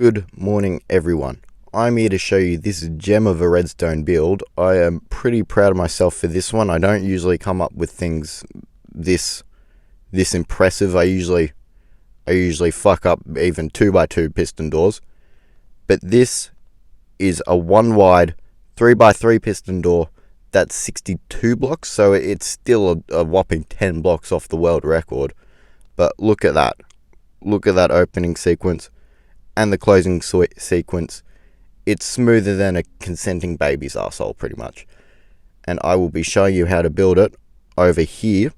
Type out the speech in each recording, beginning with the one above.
Good morning everyone. I'm here to show you this gem of a redstone build. I am pretty proud of myself for this one. I don't usually come up with things this impressive. I usually fuck up even 2x2 piston doors. But this is a 1 wide 3x3 piston door that's 62 blocks, so it's still a whopping 10 blocks off the world record. But look at that. Look at that opening sequence. And the closing sequence. It's smoother than a consenting baby's arsehole, pretty much. And I will be showing you how to build it over here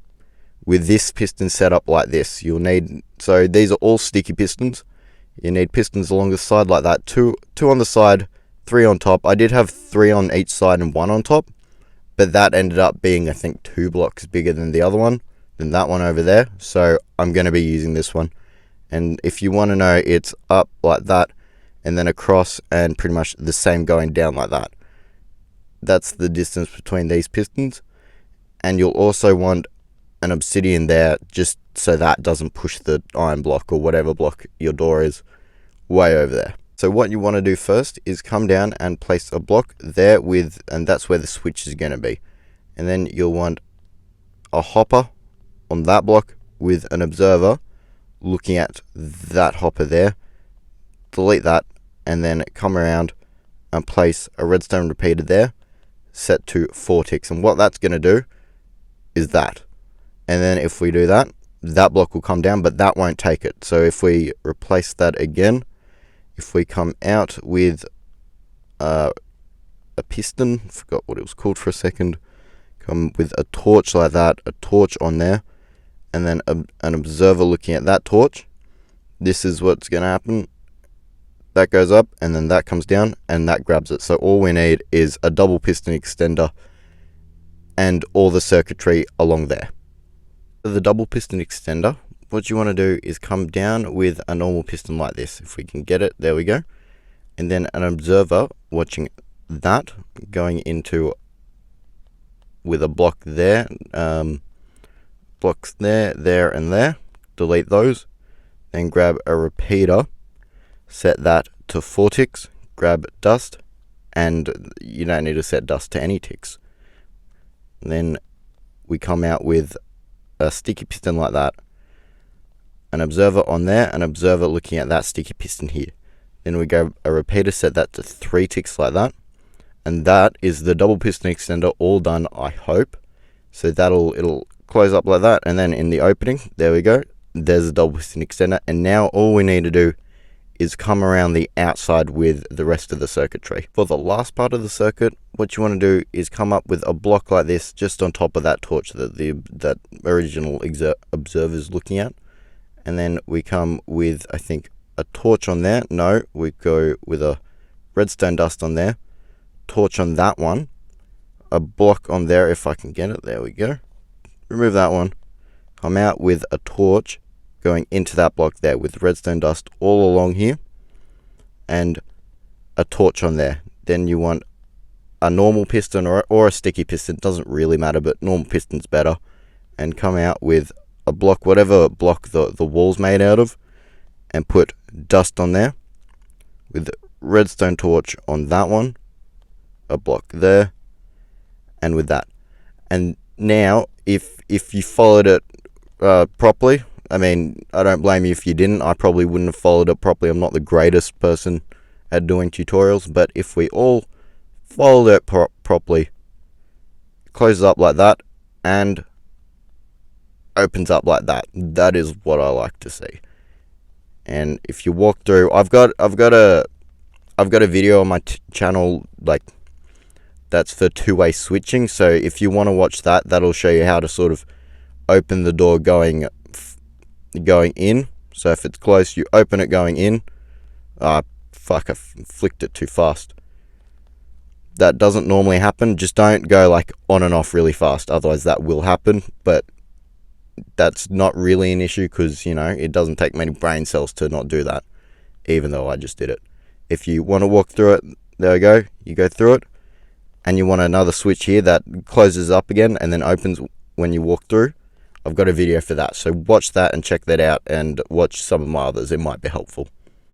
with this piston set up like this. You'll need, so these are all sticky pistons. You need pistons along the side like that. Two on the side, 3 on top. I did have 3 on each side and 1 on top, but that ended up being, I think, 2 blocks bigger than the other one, than that one over there. So I'm going to be using this one. And if you want to know, it's up like that and then across and pretty much the same going down like that. That's the distance between these pistons. And you'll also want an obsidian there just so that doesn't push the iron block or whatever block your door is way over there. So what you want to do first is come down and place a block there and that's where the switch is going to be. And then you'll want a hopper on that block with an observer looking at that hopper there. Delete that and then come around and place a redstone repeater there set to 4 ticks, and what that's going to do is that. And then if we do that, that block will come down, but that won't take it. So if we replace that again, if we come out with a piston, forgot what it was called for a second, come with a torch like that, a torch on there, and then an observer looking at that torch, this is what's going to happen. That goes up and then that comes down and that grabs it. So all we need is a double piston extender and all the circuitry along there. The double piston extender, what you want to do is come down with a normal piston like this. If we can get it, there we go. And then an observer watching that going into with a block there, blocks there and there. Delete those. Then grab a repeater, set that to 4 ticks, grab dust, and you don't need to set dust to any ticks. Then we come out with a sticky piston like that, an observer on there, an observer looking at that sticky piston here. Then we grab a repeater, set that to 3 ticks like that, and that is the double piston extender all done, I hope. So it'll close up like that, and then in the opening, there we go, there's a double piston extender. And now all we need to do is come around the outside with the rest of the circuitry. For the last part of the circuit, what you want to do is come up with a block like this just on top of that torch that that original observer is looking at. And then we come with, I think, a torch on there. No, we go with a redstone dust on there, torch on that one, a block on there if I can get it, there we go. Remove that one, come out with a torch going into that block there with redstone dust all along here and a torch on there. Then you want a normal piston or a sticky piston, doesn't really matter, but normal piston's better, and come out with a block, whatever block the wall's made out of, and put dust on there with redstone torch on that one, a block there, and with that. And now if you followed it properly, I mean, I don't blame you if you didn't. I probably wouldn't have followed it properly. I'm not the greatest person at doing tutorials, but if we all followed it properly, it closes up like that and opens up like that. That is what I like to see. And if you walk through, I've got a video on my channel like that's for two-way switching. So if you want to watch that, that'll show you how to sort of open the door going in. So if it's close, you open it going in. Fuck, I flicked it too fast. That doesn't normally happen. Just don't go like on and off really fast, otherwise that will happen. But that's not really an issue because, you know, it doesn't take many brain cells to not do that, even though I just did it. If you want to walk through it, there we go, you go through it, and you want another switch here that closes up again and then opens when you walk through, I've got a video for that. So watch that and check that out and watch some of my others. It might be helpful.